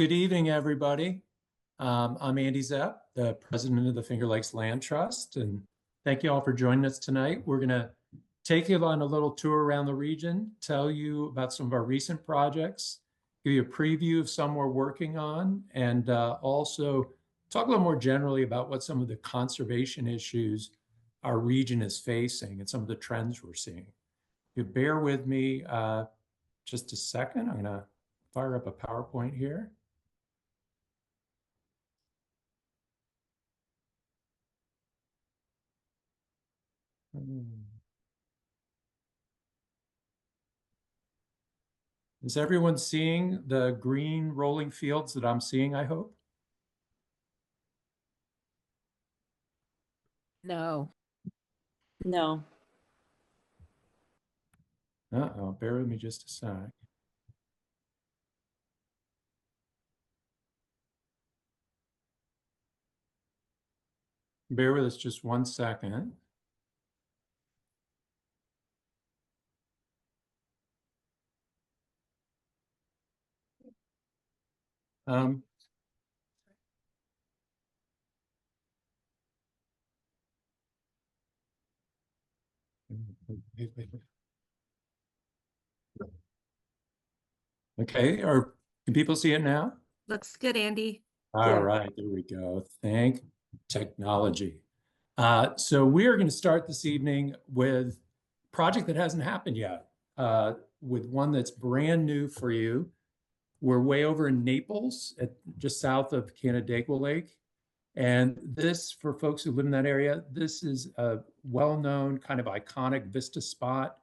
Good evening, everybody. I'm Andy Zepp, the president of the Finger Lakes Land Trust, and thank you all for joining us tonight. We're going to take you on a little tour around the region, tell you about some of our recent projects, give you a preview of some we're working on, and also talk a little more generally about what some of the conservation issues our region is facing and some of the trends we're seeing. If you bear with me just a second, I'm going to fire up a PowerPoint here. Is everyone seeing the green rolling fields that I'm seeing, I hope? No. No. Uh-oh, bear with me just a sec. Bear with us just 1 second. Okay, can people see it now? Looks good, Andy. All right, there we go. Thank technology. So we are going to start this evening with a project that hasn't happened yet, with one that's brand new for you. We're way over in Naples, just south of Skaneateles Lake. And this, for folks who live in that area, this is a well-known kind of iconic vista spot.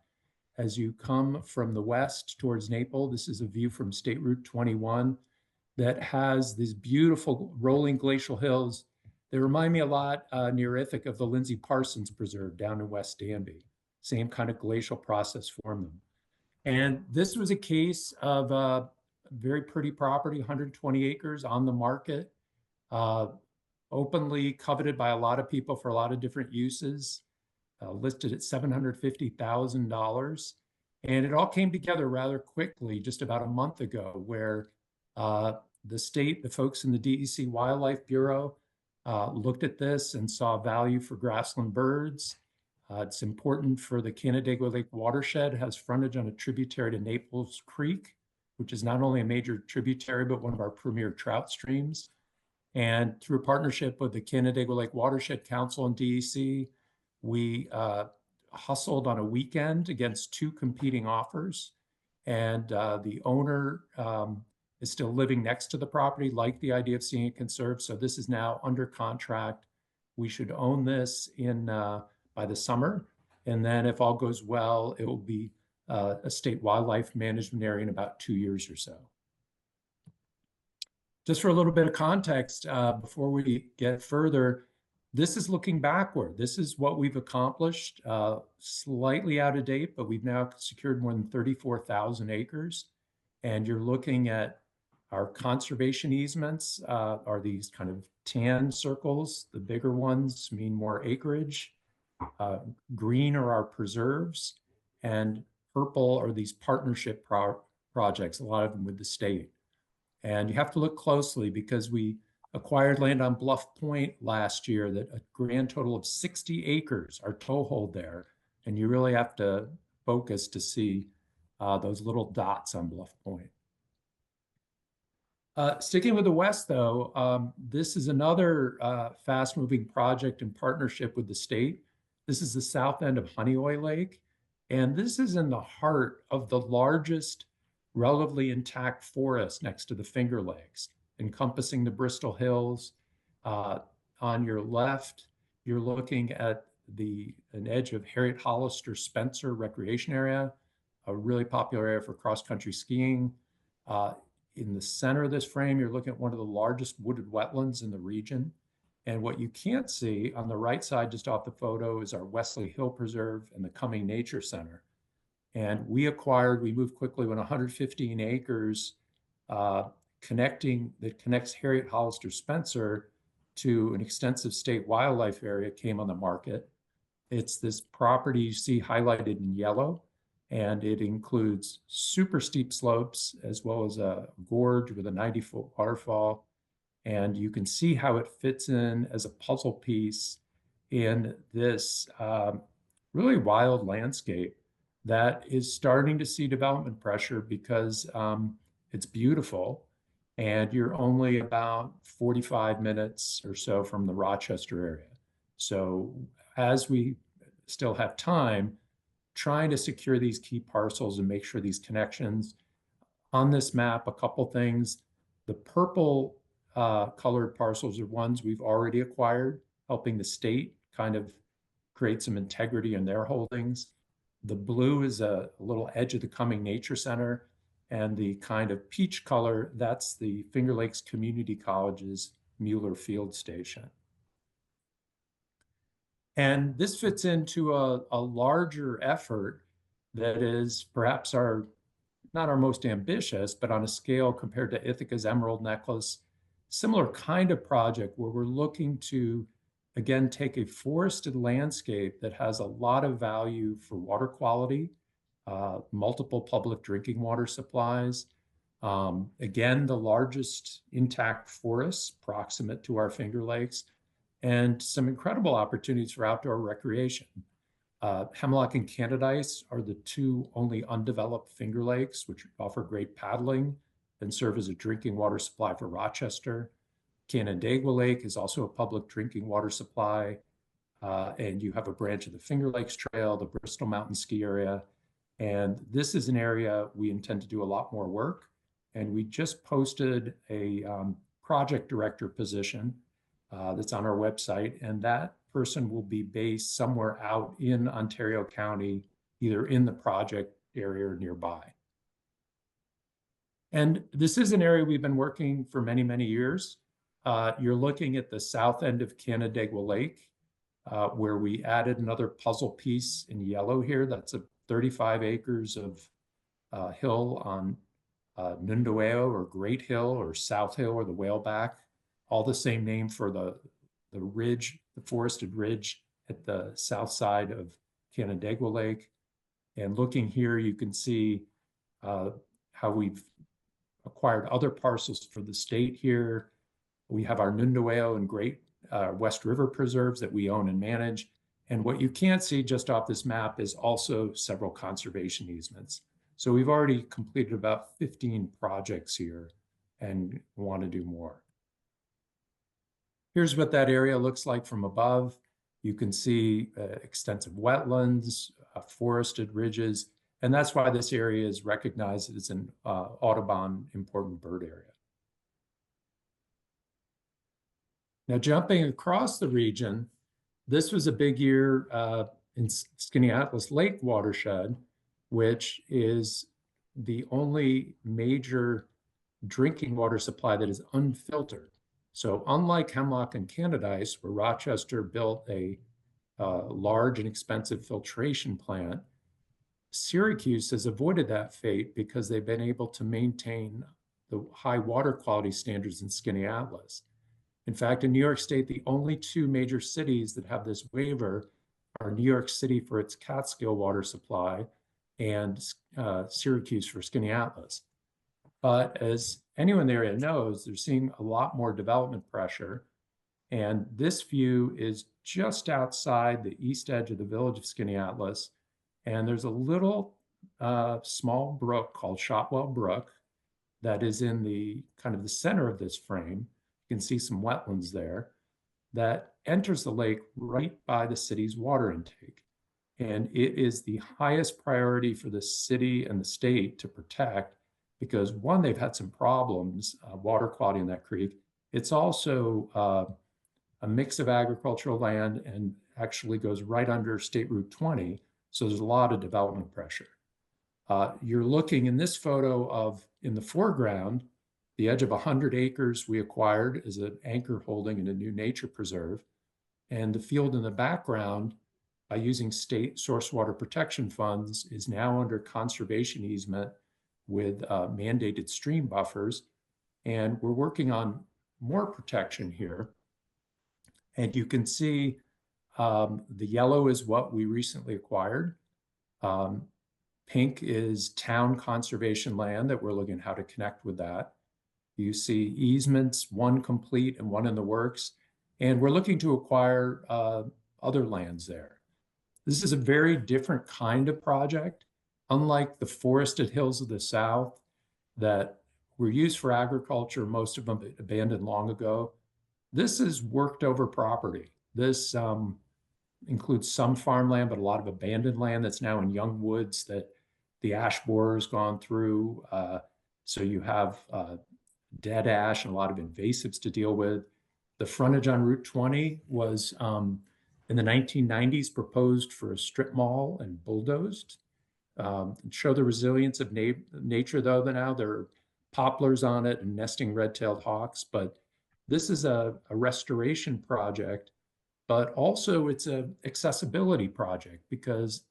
As you come from the west towards Naples, this is a view from State Route 21 that has these beautiful rolling glacial hills. They remind me a lot near Ithaca of the Lindsay Parsons Preserve down in West Danby. Same kind of glacial process formed them. And this was a case of a very pretty property, 120 acres on the market, openly coveted by a lot of people for a lot of different uses, listed at $750,000. And it all came together rather quickly just about a month ago, where the state, the folks in the DEC Wildlife Bureau looked at this and saw value for grassland birds. It's important for the Skaneateles Lake watershed. It has frontage on a tributary to Naples Creek, which is not only a major tributary, but one of our premier trout streams. And through a partnership with the Skaneateles Lake Watershed Council and DEC, we hustled on a weekend against two competing offers. And the owner is still living next to the property, liked the idea of seeing it conserved. So this is now under contract. We should own this by the summer. And then if all goes well, it will be a state wildlife management area in about 2 years or so. Just for a little bit of context, before we get further, this is looking backward. This is what we've accomplished, slightly out of date, but we've now secured more than 34,000 acres. And you're looking at our conservation easements are these kind of tan circles. The bigger ones mean more acreage. Green are our preserves, and purple are these partnership projects, a lot of them with the state. And you have to look closely because we acquired land on Bluff Point last year that a grand total of 60 acres are toehold there. And you really have to focus to see those little dots on Bluff Point. Sticking with the West, though, this is another fast-moving project in partnership with the state. This is the south end of Honeoye Lake, and this is in the heart of the largest relatively intact forest next to the Finger Lakes, encompassing the Bristol Hills. On your left, you're looking at an edge of Harriet Hollister Spencer Recreation Area, a really popular area for cross-country skiing. In the center of this frame, you're looking at one of the largest wooded wetlands in the region. And what you can't see on the right side, just off the photo, is our Wesley Hill Preserve and the Cumming Nature Center. And we moved quickly when 115 acres that connects Harriet Hollister Spencer to an extensive state wildlife area came on the market. It's this property you see highlighted in yellow. And it includes super steep slopes as well as a gorge with a 90-foot waterfall. And you can see how it fits in as a puzzle piece in this really wild landscape that is starting to see development pressure because it's beautiful and you're only about 45 minutes or so from the Rochester area. So as we still have time, trying to secure these key parcels and make sure these connections. On this map, a couple things. The purple colored parcels are ones we've already acquired, helping the state kind of create some integrity in their holdings. The blue is a little edge of the Coming Nature Center, and the kind of peach color, that's the Finger Lakes Community College's Mueller Field Station. And this fits into a larger effort that is perhaps not our most ambitious, but on a scale compared to Ithaca's Emerald Necklace, similar kind of project where we're looking to, again, take a forested landscape that has a lot of value for water quality, multiple public drinking water supplies, again, the largest intact forests proximate to our Finger Lakes, and some incredible opportunities for outdoor recreation. Hemlock and Canadice are the two only undeveloped Finger Lakes, which offer great paddling and serve as a drinking water supply for Rochester. Canandaigua Lake is also a public drinking water supply, and you have a branch of the Finger Lakes Trail, the Bristol Mountain Ski Area, and this is an area we intend to do a lot more work, and we just posted a project director position that's on our website, and that person will be based somewhere out in Ontario County, either in the project area or nearby. And this is an area we've been working for many, many years. You're looking at the south end of Canandaigua Lake, where we added another puzzle piece in yellow here. That's a 35 acres of hill on Nundoeo or Great Hill or South Hill or the Whaleback, all the same name for the ridge, the forested ridge at the south side of Canandaigua Lake. And looking here, you can see how we've acquired other parcels for the state here. We have our Nundoeo and Great West River preserves that we own and manage. And what you can't see just off this map is also several conservation easements. So we've already completed about 15 projects here and want to do more. Here's what that area looks like from above. You can see extensive wetlands, forested ridges, and that's why this area is recognized as an Audubon important bird area. Now, jumping across the region, this was a big year in Skaneateles Lake watershed, which is the only major drinking water supply that is unfiltered. So unlike Hemlock and Canadice, where Rochester built a large and expensive filtration plant, Syracuse has avoided that fate because they've been able to maintain the high water quality standards in Skaneateles. In fact, in New York State, the only two major cities that have this waiver are New York City for its Catskill water supply and Syracuse for Skaneateles. But as anyone in the area knows, they're seeing a lot more development pressure. And this view is just outside the east edge of the village of Skaneateles. And there's a little small brook called Shotwell Brook that is in the kind of the center of this frame. You can see some wetlands there that enters the lake right by the city's water intake. And it is the highest priority for the city and the state to protect because one, they've had some problems, water quality in that creek. It's also a mix of agricultural land and actually goes right under State Route 20. So there's a lot of development pressure. You're looking in this photo of, in the foreground, the edge of 100 acres we acquired as an anchor holding in a new nature preserve. And the field in the background, by using state source water protection funds, is now under conservation easement with mandated stream buffers. And we're working on more protection here. And you can see the yellow is what we recently acquired. Pink is town conservation land that we're looking at how to connect with that. You see easements, one complete and one in the works. And we're looking to acquire other lands there. This is a very different kind of project. Unlike the forested hills of the south that were used for agriculture, most of them abandoned long ago, this is worked over property. This includes some farmland, but a lot of abandoned land that's now in young woods that the ash borer has gone through. So you have dead ash and a lot of invasives to deal with. The frontage on Route 20 was in the 1990s proposed for a strip mall and bulldozed. Show the resilience of nature though. Now there are poplars on it and nesting red-tailed hawks, but this is a restoration project, but also it's an accessibility project because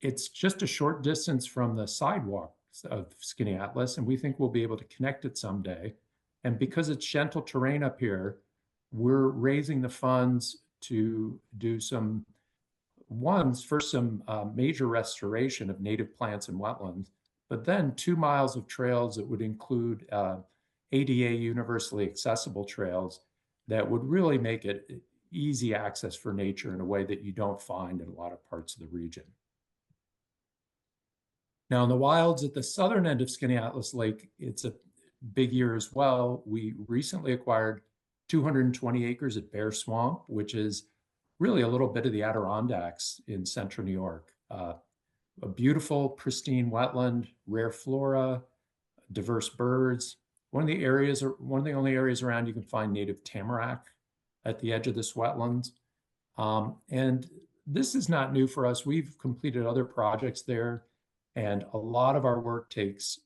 it's just a short distance from the sidewalks of Skaneateles, and we think we'll be able to connect it someday. And because it's gentle terrain up here, we're raising the funds to do some major restoration of native plants and wetlands, but then 2 miles of trails that would include ADA universally accessible trails that would really make it easy access for nature in a way that you don't find in a lot of parts of the region. Now in the wilds at the southern end of Skaneateles Lake, it's a big year as well. We recently acquired 220 acres at Bear Swamp, which is really a little bit of the Adirondacks in central New York. A beautiful, pristine wetland, rare flora, diverse birds. One of the only areas around you can find native tamarack at the edge of this wetlands. And this is not new for us. We've completed other projects there, and a lot of our work takes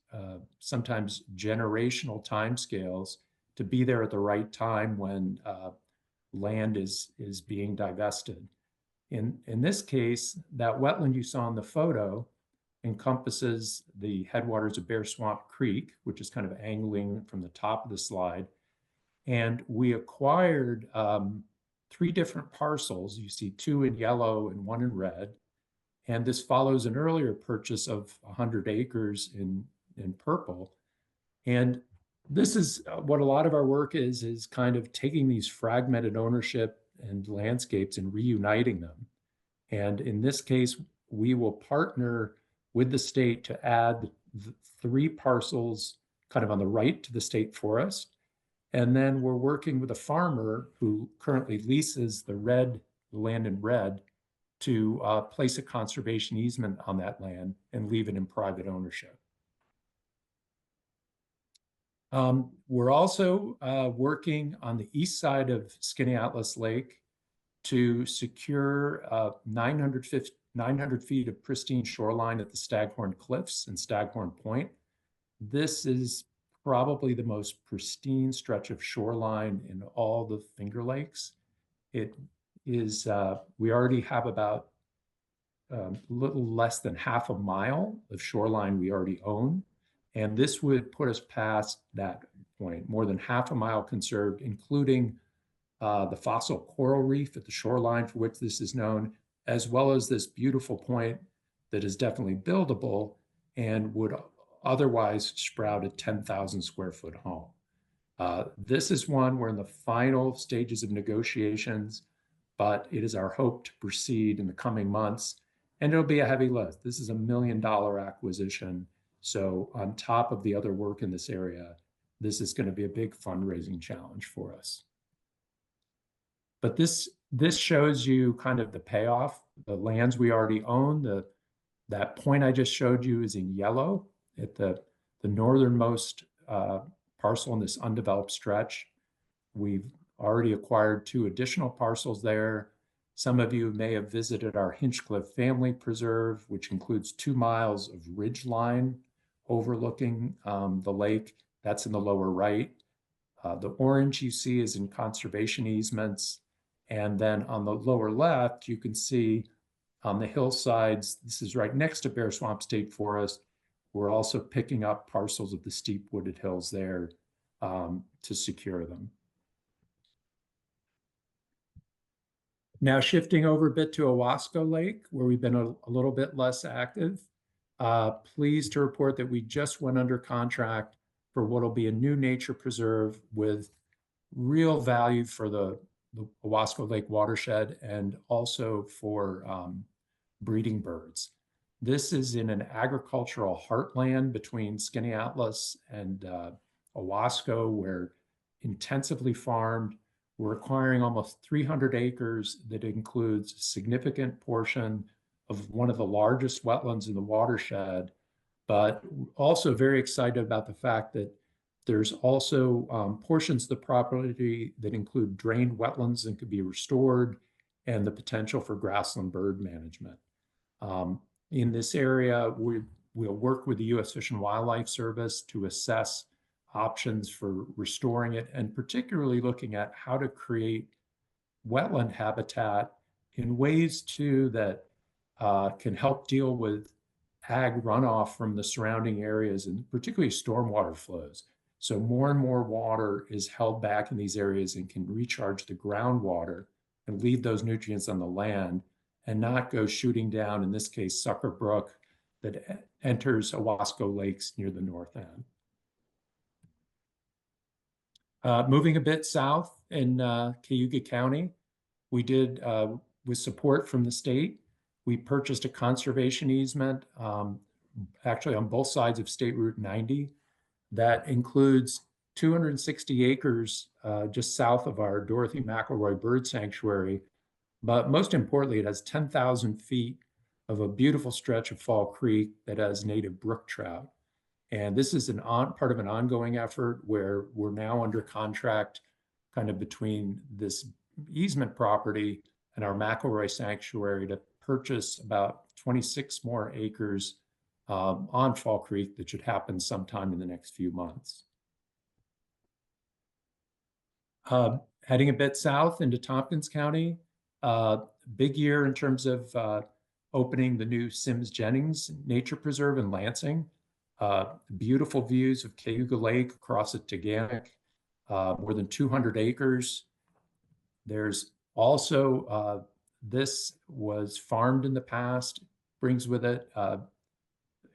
sometimes generational timescales to be there at the right time when land is being divested. In this case, that wetland you saw in the photo encompasses the headwaters of Bear Swamp Creek, which is kind of angling from the top of the slide. And we acquired 3 different parcels. You see 2 in yellow and 1 in red. And this follows an earlier purchase of 100 acres in purple. And this is what a lot of our work is kind of taking these fragmented ownership and landscapes and reuniting them. And in this case, we will partner with the state to add 3 parcels kind of on the right to the state forest. And then we're working with a farmer who currently leases the land in red to place a conservation easement on that land and leave it in private ownership. We're also working on the east side of Skaneateles Lake to secure 900 feet of pristine shoreline at the Staghorn Cliffs and Staghorn Point. This is probably the most pristine stretch of shoreline in all the Finger Lakes. It is, we already have about a little less than half a mile of shoreline we already own. And this would put us past that point, more than half a mile conserved, including the fossil coral reef at the shoreline for which this is known, as well as this beautiful point that is definitely buildable and would otherwise sprout a 10,000 square foot home. This is one we're in the final stages of negotiations, but it is our hope to proceed in the coming months, and it'll be a heavy lift. This is $1 million acquisition. So on top of the other work in this area, this is going to be a big fundraising challenge for us. But this shows you kind of the payoff, the lands we already own. That point I just showed you is in yellow at the northernmost parcel in this undeveloped stretch. We've already acquired 2 additional parcels there. Some of you may have visited our Hinchcliffe Family Preserve, which includes 2 miles of ridgeline overlooking the lake. That's in the lower right. The orange you see is in conservation easements. And then on the lower left, you can see on the hillsides, this is right next to Bear Swamp State Forest. We're also picking up parcels of the steep wooded hills there to secure them. Now shifting over a bit to Owasco Lake, where we've been a little bit less active. Pleased to report that we just went under contract for what will be a new nature preserve with real value for the Owasco Lake watershed and also for breeding birds. This is in an agricultural heartland between Skaneateles and Owasco, where intensively farmed. We're acquiring almost 300 acres that includes a significant portion of one of the largest wetlands in the watershed, but also very excited about the fact that there's also portions of the property that include drained wetlands and could be restored, and the potential for grassland bird management. In this area, we'll work with the U.S. Fish and Wildlife Service to assess options for restoring it, and particularly looking at how to create wetland habitat in ways too that can help deal with ag runoff from the surrounding areas, and particularly stormwater flows. So more and more water is held back in these areas and can recharge the groundwater and leave those nutrients on the land and not go shooting down, in this case, Sucker Brook, that enters Owasco Lakes near the north end. Moving a bit south in Cayuga County, we did, with support from the state, we purchased a conservation easement, actually on both sides of State Route 90, that includes 260 acres just south of our Dorothy McElroy Bird Sanctuary. But most importantly, it has 10,000 feet of a beautiful stretch of Fall Creek that has native brook trout. And this is part of an ongoing effort where we're now under contract kind of between this easement property and our McElroy Sanctuary to purchase about 26 more acres on Fall Creek that should happen sometime in the next few months. Heading a bit south into Tompkins County, big year in terms of opening the new Sims Jennings Nature Preserve in Lansing. Beautiful views of Cayuga Lake across the Taganic, more than 200 acres. There's also, this was farmed in the past, brings with it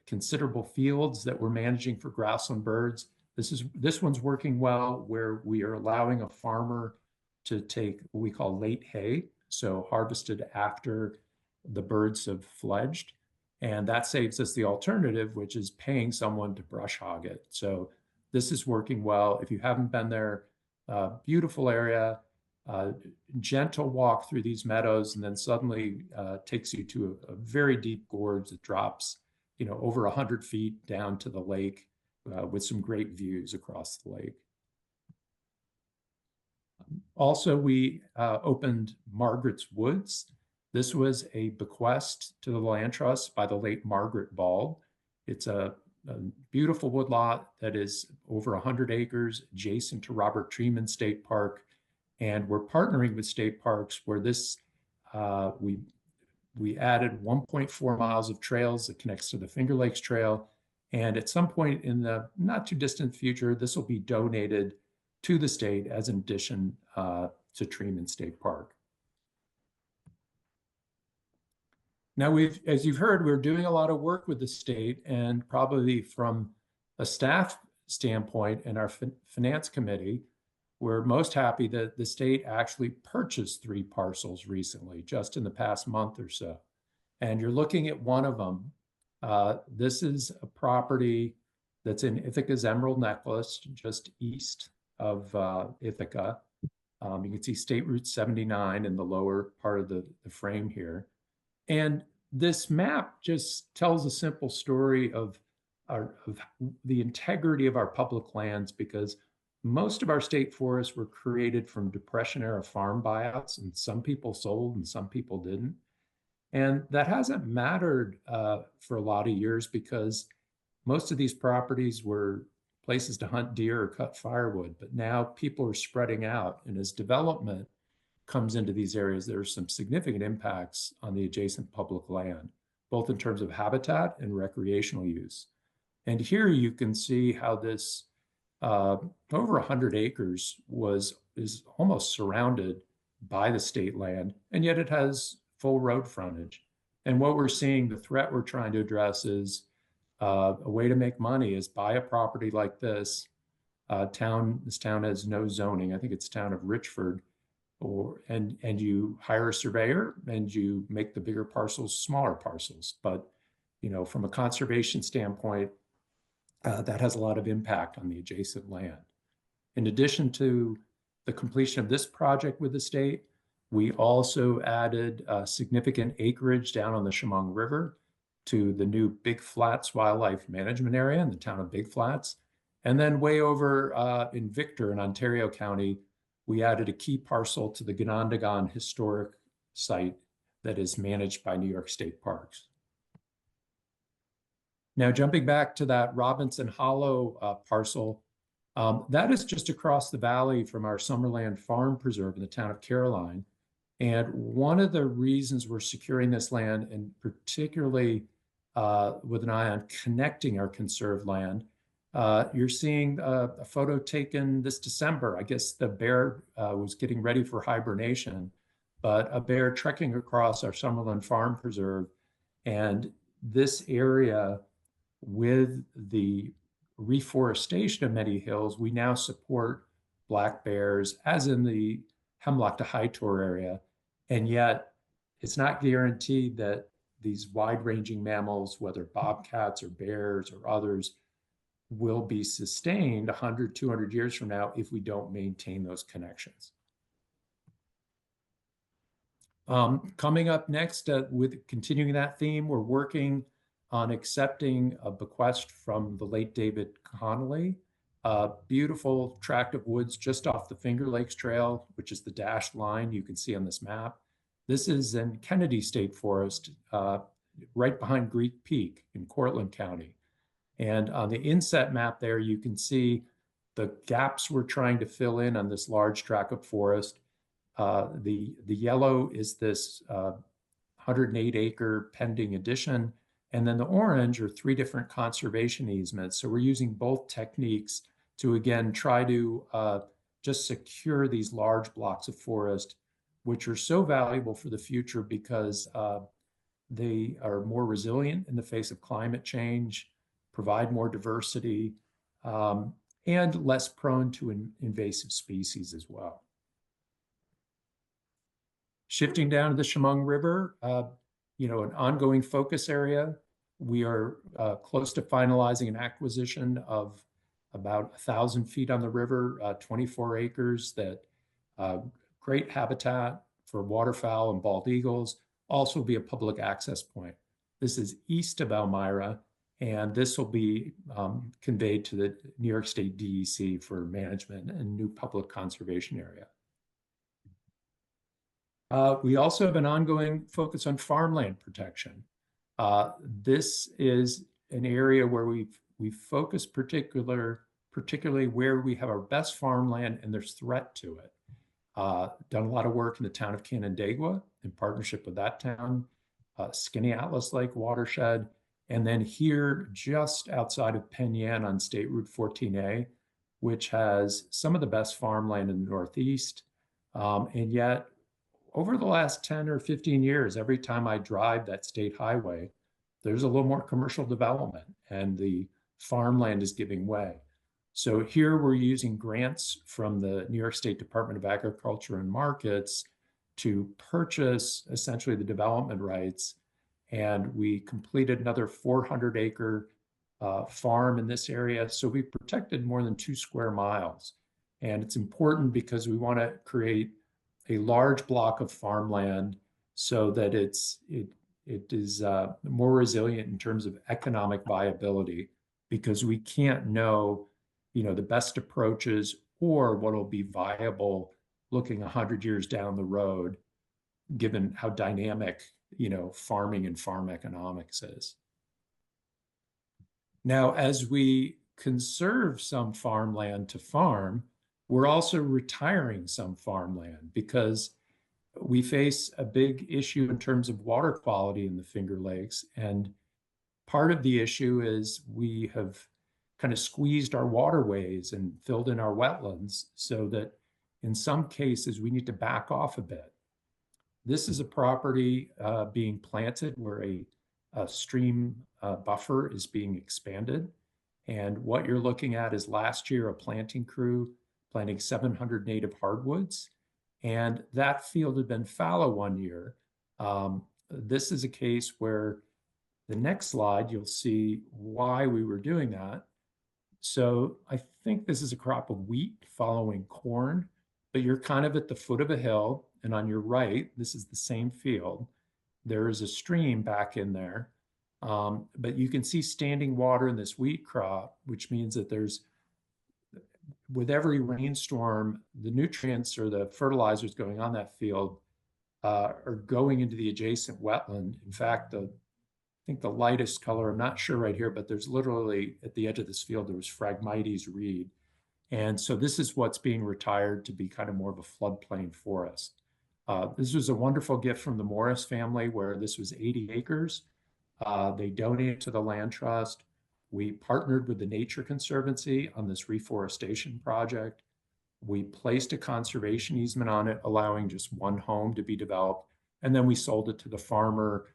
considerable fields that we're managing for grassland birds. This one's working well, where we are allowing a farmer to take what we call late hay, so harvested after the birds have fledged. And that saves us the alternative, which is paying someone to brush hog it. So this is working well. If you haven't been there, beautiful area, gentle walk through these meadows, and then suddenly takes you to a very deep gorge that drops, over 100 feet down to the lake with some great views across the lake. Also, we opened Margaret's Woods. This was a bequest to the land trust by the late Margaret Bald. It's a beautiful woodlot that is over 100 acres adjacent to Robert Treeman State Park. And we're partnering with state parks where this, we added 1.4 miles of trails that connects to the Finger Lakes Trail. And at some point in the not too distant future, this will be donated to the state as an addition to Treeman State Park. Now, as you've heard, we're doing a lot of work with the state, and probably from a staff standpoint and our finance committee, we're most happy that the state actually purchased 3 parcels recently, just in the past month or so. And you're looking at one of them. This is a property that's in Ithaca's Emerald Necklace, just east of Ithaca. You can see State Route 79 in the lower part of the frame here. And this map just tells a simple story of the integrity of our public lands, because most of our state forests were created from Depression-era farm buyouts, and some people sold and some people didn't. And that hasn't mattered for a lot of years, because most of these properties were places to hunt deer or cut firewood. But now people are spreading out, and as development comes into these areas, there are some significant impacts on the adjacent public land, both in terms of habitat and recreational use. And here you can see how this over 100 acres is almost surrounded by the state land, and yet it has full road frontage. And what we're seeing, the threat we're trying to address is a way to make money is buy a property like this. This town has no zoning. I think it's the town of Richford, and you hire a surveyor and you make the bigger parcels smaller parcels. But from a conservation standpoint, that has a lot of impact on the adjacent land. In addition to the completion of this project with the state, we also added significant acreage down on the Chemung River to the new Big Flats Wildlife Management Area in the town of Big Flats. And then way over in Victor in Ontario County, we added a key parcel to the Ganondagan Historic Site that is managed by New York State Parks. Now, jumping back to that Robinson Hollow parcel, that is just across the valley from our Summerland Farm Preserve in the town of Caroline. And one of the reasons we're securing this land, and particularly with an eye on connecting our conserved land, you're seeing a photo taken this December. I guess the bear was getting ready for hibernation, but a bear trekking across our Summerland Farm Preserve. And this area, with the reforestation of many hills, we now support black bears, as in the Hemlock to Hightor area. And yet it's not guaranteed that these wide-ranging mammals, whether bobcats or bears or others, will be sustained 100, 200 years from now if we don't maintain those connections. Coming up next, with continuing that theme, we're working on accepting a bequest from the late David Connolly, beautiful tract of woods just off the Finger Lakes Trail, which is the dashed line you can see on this map. This is in Kennedy State Forest, right behind Greek Peak in Cortland County. And on the inset map there, you can see the gaps we're trying to fill in on this large tract of forest. The yellow is this 108-acre pending addition. And then the orange are 3 different conservation easements. So we're using both techniques to, again, try to just secure these large blocks of forest, which are so valuable for the future because they are more resilient in the face of climate change, provide more diversity, and less prone to invasive species as well. Shifting down to the Chemung River, an ongoing focus area. We are close to finalizing an acquisition of about 1,000 feet on the river, 24 acres, that great habitat for waterfowl and bald eagles, also be a public access point. This is east of Elmira, and this will be conveyed to the New York State DEC for management and new public conservation area. We also have an ongoing focus on farmland protection. This is an area where we've focused particularly where we have our best farmland and there's threat to it. Done a lot of work in the town of Canandaigua in partnership with that town, Skaneateles Lake watershed, and then here just outside of Penn Yan on State Route 14A, which has some of the best farmland in the Northeast. And yet, over the last 10 or 15 years, every time I drive that state highway, there's a little more commercial development and the farmland is giving way. So here we're using grants from the New York State Department of Agriculture and Markets to purchase essentially the development rights. And we completed another 400-acre farm in this area. So we protected more than 2 square miles. And it's important because we want to create a large block of farmland so that it is more resilient in terms of economic viability, because we can't know, the best approaches or what will be viable looking 100 years down the road, given how dynamic, farming and farm economics is. Now, as we conserve some farmland to farm, we're also retiring some farmland because we face a big issue in terms of water quality in the Finger Lakes. And part of the issue is we have kind of squeezed our waterways and filled in our wetlands so that in some cases, we need to back off a bit. This is a property being planted where a stream buffer is being expanded. And what you're looking at is last year, a planting crew planting 700 native hardwoods. And that field had been fallow one year. This is a case where the next slide, you'll see why we were doing that. So I think this is a crop of wheat following corn, but you're kind of at the foot of a hill. And on your right, this is the same field. There is a stream back in there, but you can see standing water in this wheat crop, which means that with every rainstorm, the nutrients or the fertilizers going on that field are going into the adjacent wetland. In fact, I think the lightest color, I'm not sure right here, but there's literally at the edge of this field, there was Phragmites reed. And so this is what's being retired to be kind of more of a floodplain forest. This was a wonderful gift from the Morris family where this was 80 acres. They donated to the land trust. We partnered with the Nature Conservancy on this reforestation project. We placed a conservation easement on it, allowing just one home to be developed. And then we sold it to the farmer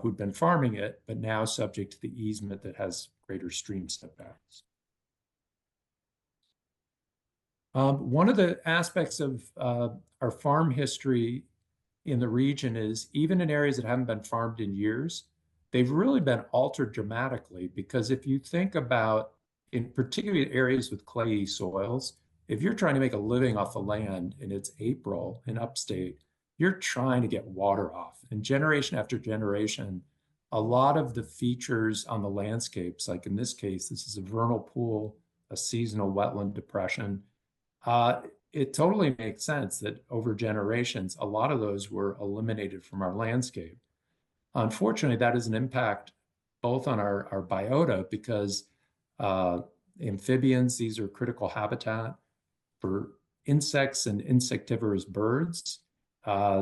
who'd been farming it, but now subject to the easement that has greater stream setbacks. One of the aspects of our farm history in the region is even in areas that haven't been farmed in years, they've really been altered dramatically, because if you think about, in particularly areas with clayey soils, if you're trying to make a living off the land and it's April in upstate, you're trying to get water off. And generation after generation, a lot of the features on the landscapes, like in this case, this is a vernal pool, a seasonal wetland depression. It totally makes sense that over generations, a lot of those were eliminated from our landscape. Unfortunately, that has an impact both on our biota, because amphibians, these are critical habitat for insects and insectivorous birds.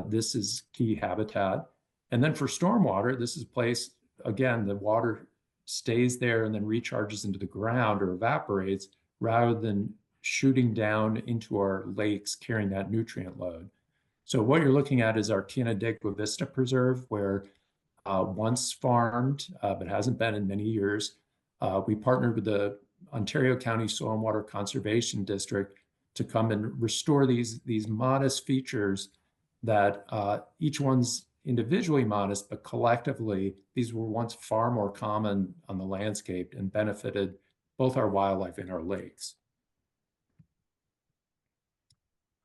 This is key habitat. And then for stormwater, this is a place, again, the water stays there and then recharges into the ground or evaporates rather than shooting down into our lakes, carrying that nutrient load. So what you're looking at is our Canandaigua Vista Preserve, where once farmed, but hasn't been in many years, we partnered with the Ontario County Soil and Water Conservation District to come and restore these modest features that each one's individually modest, but collectively, these were once far more common on the landscape and benefited both our wildlife and our lakes.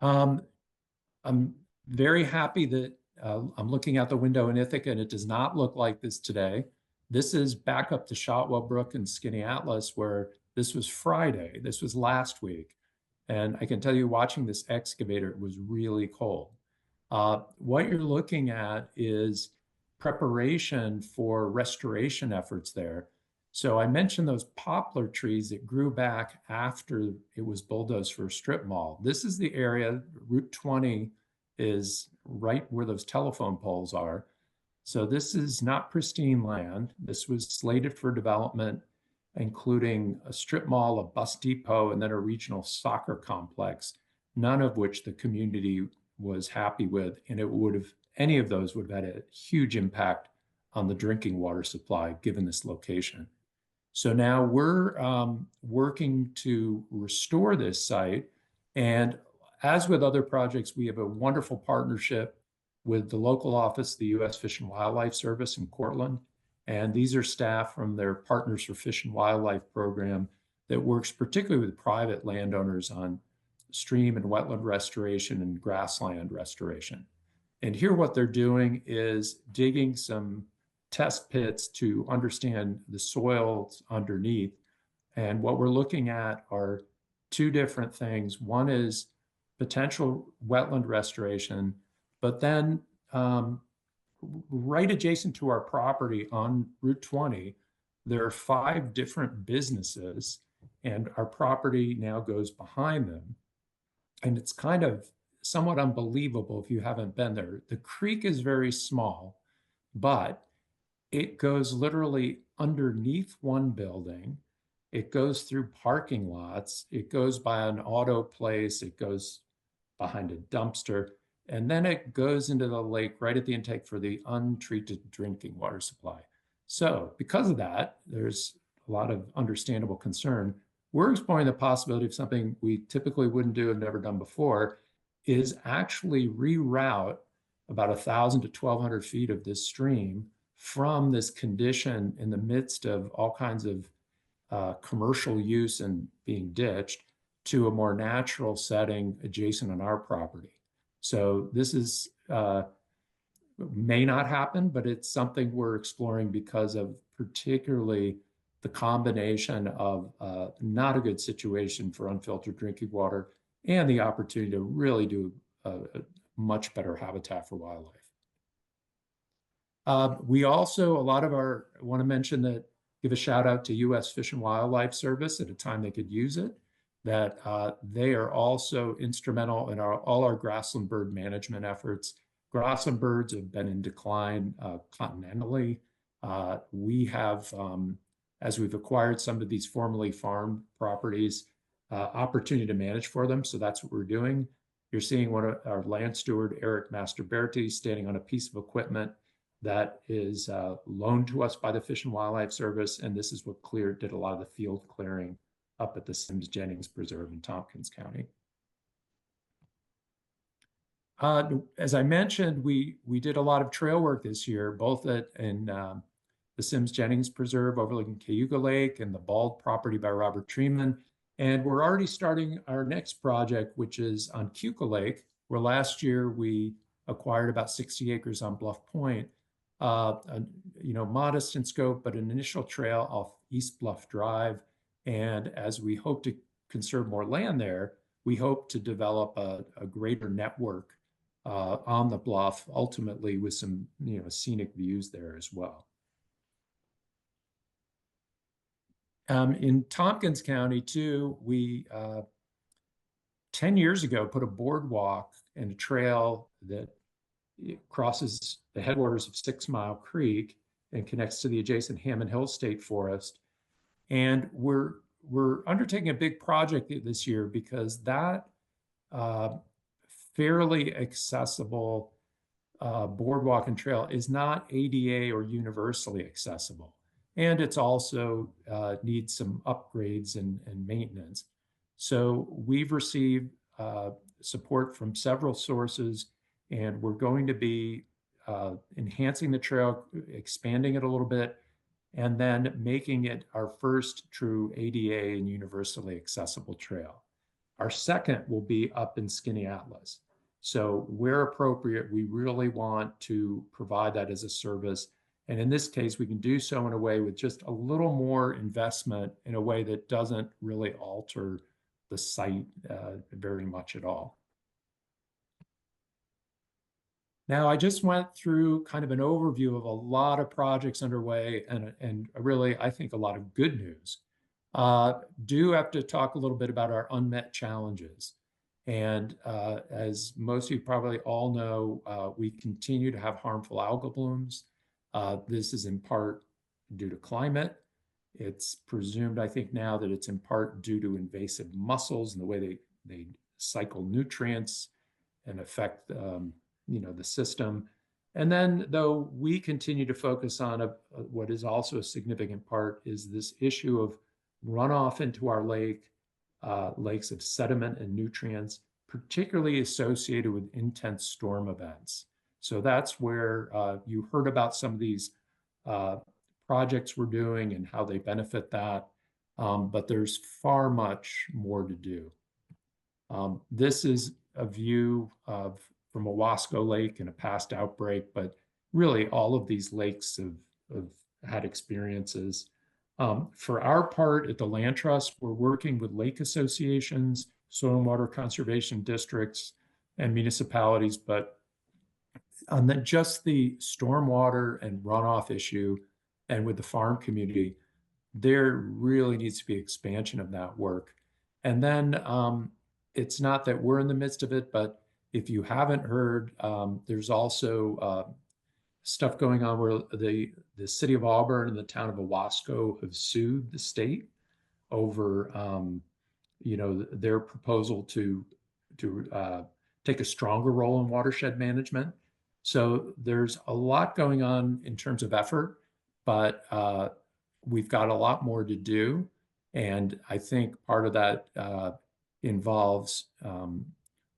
I'm very happy that I'm looking out the window in Ithaca, and it does not look like this today. This is back up to Shotwell Brook and Skaneateles, where this was Friday. This was last week. And I can tell you, watching this excavator, it was really cold. What you're looking at is preparation for restoration efforts there. So I mentioned those poplar trees that grew back after it was bulldozed for a strip mall. This is the area, Route 20 is right where those telephone poles are. So this is not pristine land. This was slated for development, including a strip mall, a bus depot, and then a regional soccer complex, none of which the community was happy with. And it would have, any of those would have had a huge impact on the drinking water supply given this location. So now we're working to restore this site. And as with other projects, we have a wonderful partnership with the local office, the U.S. Fish and Wildlife Service in Cortland. And these are staff from their Partners for Fish and Wildlife program that works particularly with private landowners on stream and wetland restoration and grassland restoration. And here what they're doing is digging some test pits to understand the soils underneath. And what we're looking at are two different things. One is potential wetland restoration, but then right adjacent to our property on Route 20, there are 5 different businesses, and our property now goes behind them. And it's kind of somewhat unbelievable if you haven't been there. The creek is very small, but it goes literally underneath one building. It goes through parking lots. It goes by an auto place. It goes behind a dumpster. And then it goes into the lake right at the intake for the untreated drinking water supply. So because of that, there's a lot of understandable concern. We're exploring the possibility of something we typically wouldn't do and never done before, is actually reroute about 1,000 to 1,200 feet of this stream from this condition in the midst of all kinds of commercial use and being ditched to a more natural setting adjacent on our property. So this is may not happen, but it's something we're exploring because of particularly the combination of not a good situation for unfiltered drinking water and the opportunity to really do a much better habitat for wildlife. We also, I want to mention that, give a shout out to U.S. Fish and Wildlife Service at a time they could use it, that they are also instrumental in all our grassland bird management efforts. Grassland birds have been in decline continentally. We have, as we've acquired some of these formerly farmed properties, opportunity to manage for them. So that's what we're doing. You're seeing one of our land steward, Eric Mastroberti, standing on a piece of equipment that is loaned to us by the Fish and Wildlife Service. And this is what did a lot of the field clearing up at the Sims-Jennings Preserve in Tompkins County. As I mentioned, we did a lot of trail work this year, both in the Sims-Jennings Preserve overlooking Cayuga Lake and the Bald property by Robert Treeman. And we're already starting our next project, which is on Cayuga Lake, where last year we acquired about 60 acres on Bluff Point. Modest in scope, but an initial trail off East Bluff Drive. And as we hope to conserve more land there, we hope to develop a greater network on the bluff, ultimately with some scenic views there as well. In Tompkins County too, we 10 years ago put a boardwalk and a trail that crosses the headwaters of 6 Mile Creek and connects to the adjacent Hammond Hill State Forest. And we're undertaking a big project this year because that fairly accessible boardwalk and trail is not ADA or universally accessible. And it's also needs some upgrades and maintenance. So we've received support from several sources, and we're going to be enhancing the trail, expanding it a little bit, and then making it our first true ADA and universally accessible trail. Our second will be up in Skaneateles. So where appropriate, we really want to provide that as a service. And in this case, we can do so in a way with just a little more investment in a way that doesn't really alter the site very much at all. Now, I just went through kind of an overview of a lot of projects underway and really, I think, a lot of good news. Do have to talk a little bit about our unmet challenges. And as most of you probably all know, we continue to have harmful algal blooms. This is in part due to climate. It's presumed, I think now, that it's in part due to invasive mussels and the way they cycle nutrients and affect the system. And then, though, we continue to focus on what is also a significant part is this issue of runoff into our lakes of sediment and nutrients, particularly associated with intense storm events. So that's where you heard about some of these projects we're doing and how they benefit that, but there's far much more to do. This is a view from Owasco Lake in a past outbreak, but really all of these lakes have had experiences. For our part at the Land Trust, we're working with lake associations, soil and water conservation districts, and municipalities, but on just the stormwater and runoff issue and with the farm community, there really needs to be expansion of that work. And then it's not that we're in the midst of it, but if you haven't heard, there's also stuff going on where the city of Auburn and the town of Owasco have sued the state over their proposal to take a stronger role in watershed management. So there's a lot going on in terms of effort, but we've got a lot more to do. And I think part of that involves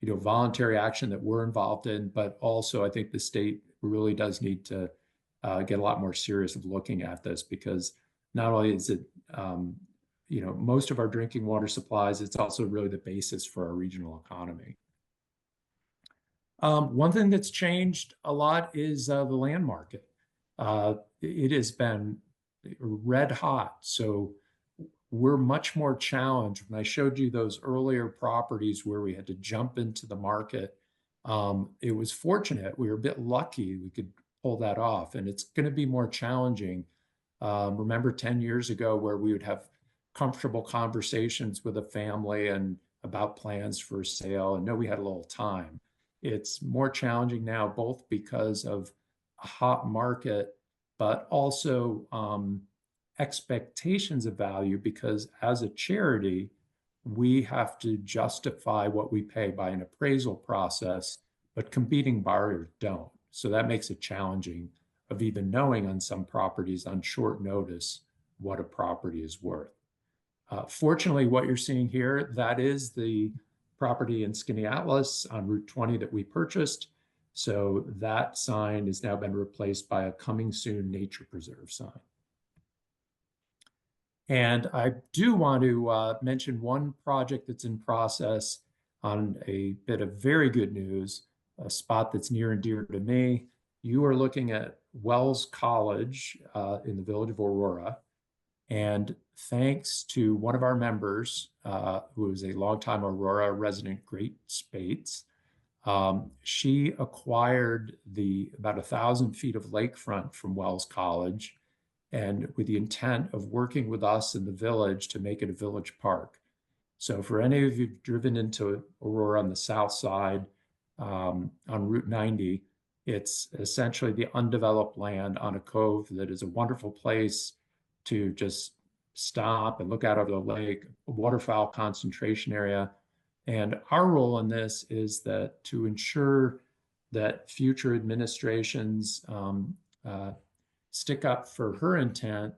voluntary action that we're involved in, but also I think the state really does need to get a lot more serious of looking at this, because not only is it most of our drinking water supplies, it's also really the basis for our regional economy. One thing that's changed a lot is the land market. It has been red hot, so we're much more challenged. When I showed you those earlier properties where we had to jump into the market, it was fortunate. We were a bit lucky we could pull that off, and it's going to be more challenging. Remember 10 years ago where we would have comfortable conversations with a family and about plans for sale and know we had a little time. It's more challenging now, both because of a hot market, but also expectations of value, because as a charity, we have to justify what we pay by an appraisal process, but competing buyers don't. So that makes it challenging of even knowing on some properties on short notice what a property is worth. Fortunately, what you're seeing here, that is the property in Skaneateles on Route 20 that we purchased. So that sign has now been replaced by a coming soon nature preserve sign. And I do want to mention one project that's in process on a bit of very good news, a spot that's near and dear to me. You are looking at Wells College in the village of Aurora. And thanks to one of our members, who is a longtime Aurora resident, Great Spates, she acquired about 1,000 feet of lakefront from Wells College, and with the intent of working with us in the village to make it a village park. So for any of you who've driven into Aurora on the south side on Route 90, it's essentially the undeveloped land on a cove that is a wonderful place to just stop and look out over the lake, a waterfowl concentration area. And our role in this is that to ensure that future administrations stick up for her intent,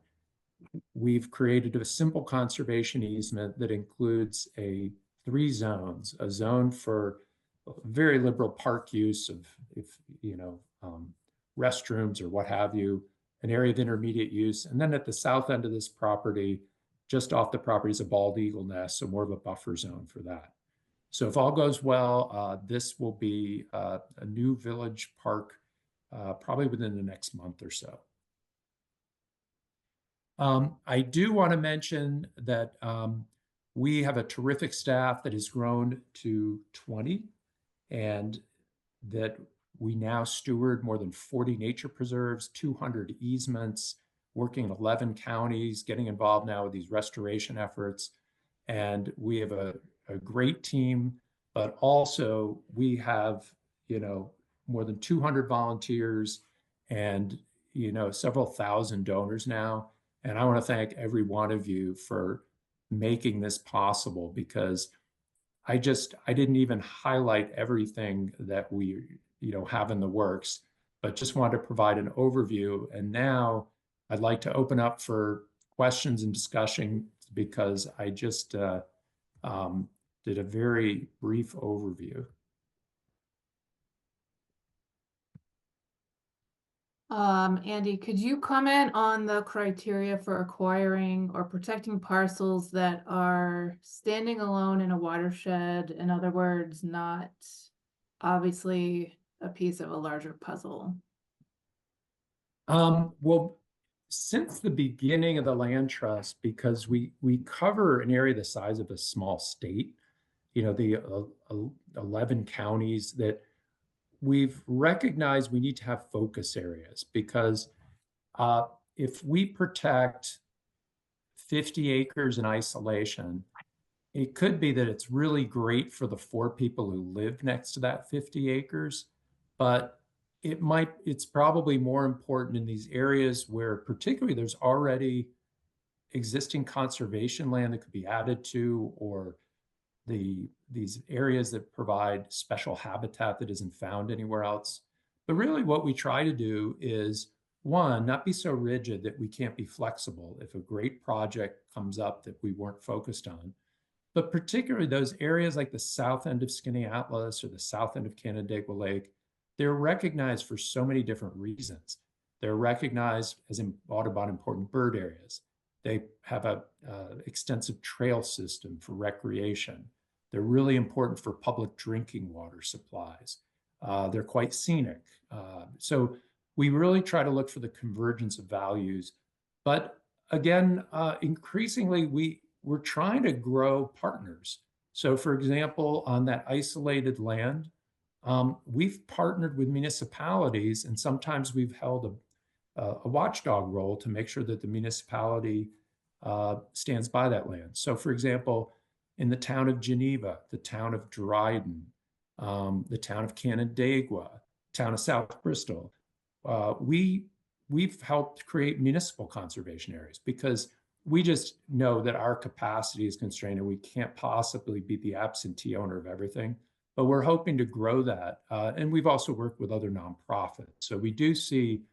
we've created a simple conservation easement that includes 3 zones, a zone for very liberal park use of, restrooms or what have you, an area of intermediate use. And then at the south end of this property, just off the property, is a bald eagle nest, so more of a buffer zone for that. So if all goes well, this will be a new village park probably within the next month or so. I do want to mention that we have a terrific staff that has grown to 20, and that we now steward more than 40 nature preserves, 200 easements, working in 11 counties, getting involved now with these restoration efforts. And we have a great team, but also we have, more than 200 volunteers and, several thousand donors now. And I want to thank every one of you for making this possible, because I didn't even highlight everything that we, have in the works, but just wanted to provide an overview. And now I'd like to open up for questions and discussion, because I just did a very brief overview. Andy, could you comment on the criteria for acquiring or protecting parcels that are standing alone in a watershed? In other words, not obviously a piece of a larger puzzle. Well, since the beginning of the land trust, because we cover an area the size of a small state, the 11 counties, that we've recognized we need to have focus areas, because if we protect 50 acres in isolation, it could be that it's really great for the 4 people who live next to that 50 acres, but it's probably more important in these areas where particularly there's already existing conservation land that could be added to, or these areas that provide special habitat that isn't found anywhere else. But really what we try to do is, one, not be so rigid that we can't be flexible if a great project comes up that we weren't focused on. But particularly those areas like the south end of Skaneateles or the south end of Canandaigua Lake, they're recognized for so many different reasons. They're recognized as Audubon important bird areas. They have a extensive trail system for recreation. They're really important for public drinking water supplies. They're quite scenic. So we really try to look for the convergence of values. But again, increasingly, we're trying to grow partners. So for example, on that isolated land, we've partnered with municipalities, and sometimes we've held a watchdog role to make sure that the municipality stands by that land. So for example, in the town of Geneva, the town of Dryden, the town of Canandaigua, town of South Bristol, we've helped create municipal conservation areas because we just know that our capacity is constrained and we can't possibly be the absentee owner of everything. But we're hoping to grow that. And we've also worked with other nonprofits. So we do see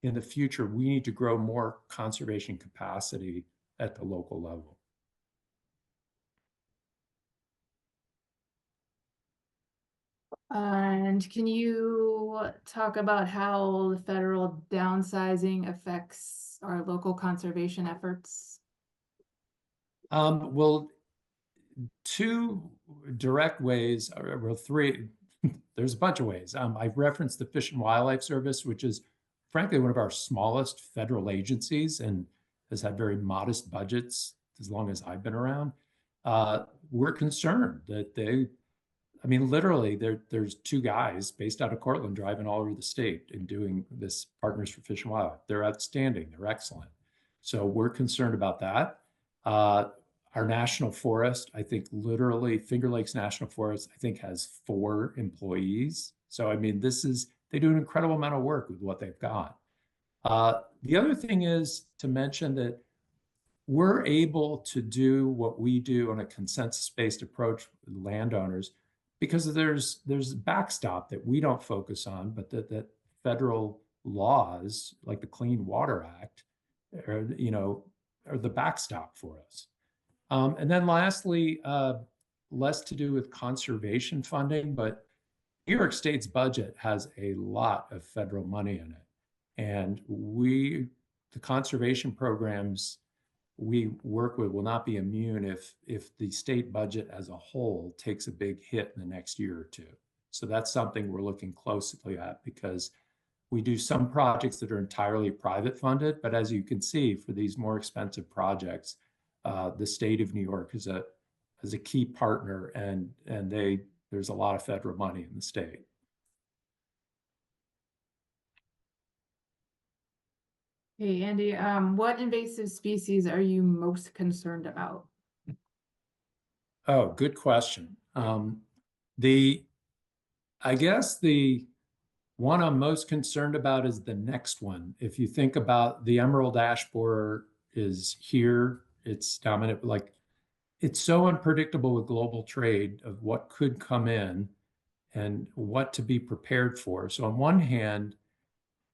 in the future, we need to grow more conservation capacity at the local level. And can you talk about how the federal downsizing affects our local conservation efforts? Well, two direct ways, or well, three, there's a bunch of ways. I've referenced the Fish and Wildlife Service, which is frankly one of our smallest federal agencies and has had very modest budgets as long as I've been around. We're concerned that I mean, literally, there's two guys based out of Cortland driving all over the state and doing this Partners for Fish and Wildlife. They're outstanding. They're excellent. So we're concerned about that. Our national forest, I think literally Finger Lakes National Forest, I think has 4 employees. So, I mean, they do an incredible amount of work with what they've got. The other thing is to mention that we're able to do what we do on a consensus-based approach with landowners because there's a backstop that we don't focus on, but that federal laws like the Clean Water Act are the backstop for us. And then lastly, less to do with conservation funding, but New York State's budget has a lot of federal money in it. And the conservation programs we work with will not be immune if the state budget as a whole takes a big hit in the next year or two. So that's something we're looking closely at because we do some projects that are entirely private funded, but as you can see, for these more expensive projects, the state of New York is a key partner, and there's a lot of federal money in the state. Hey, Andy, what invasive species are you most concerned about? Oh, good question. I guess the one I'm most concerned about is the next one. If you think about the emerald ash borer is here, it's dominant, like it's so unpredictable with global trade of what could come in and what to be prepared for. So on one hand,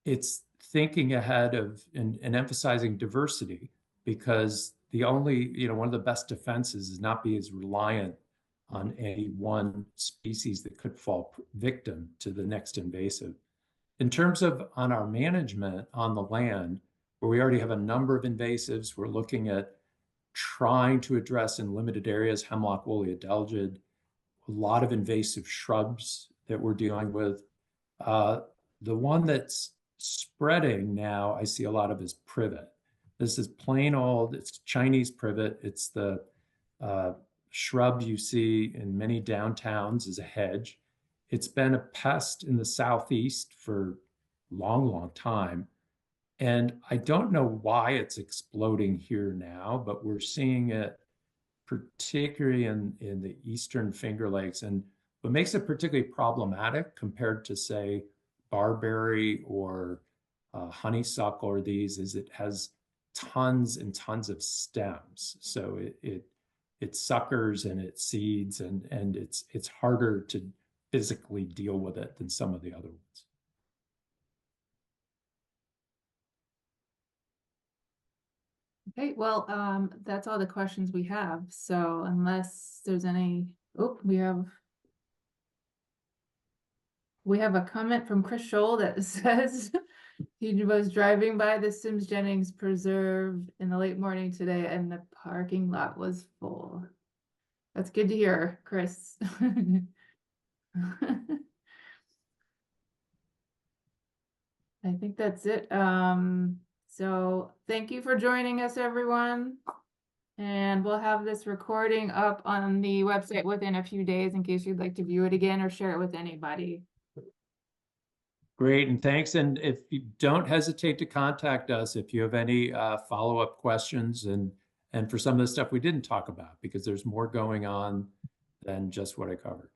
it's thinking ahead of and emphasizing diversity because one of the best defenses is not be as reliant on any one species that could fall victim to the next invasive. In terms of on our management on the land, where we already have a number of invasives, we're looking at trying to address in limited areas, hemlock woolly adelgid, a lot of invasive shrubs that we're dealing with. The one that's spreading now, I see a lot of is privet. This is plain old, it's Chinese privet. It's the shrub you see in many downtowns as a hedge. It's been a pest in the Southeast for a long, long time. And I don't know why it's exploding here now, but we're seeing it particularly in the Eastern Finger Lakes. And what makes it particularly problematic compared to, say, barberry or honeysuckle or these is it has tons and tons of stems. So it it suckers and it seeds, and it's harder to physically deal with it than some of the other ones. Okay, well, that's all the questions we have. So unless there's any, oh, we have a comment from Chris Scholl that says he was driving by the Sims Jennings Preserve in the late morning today and the parking lot was full. That's good to hear, Chris. I think that's it. So thank you for joining us, everyone. And we'll have this recording up on the website within a few days in case you'd like to view it again or share it with anybody. Great, and thanks. And if you don't hesitate to contact us if you have any follow-up questions and for some of the stuff we didn't talk about, because there's more going on than just what I covered.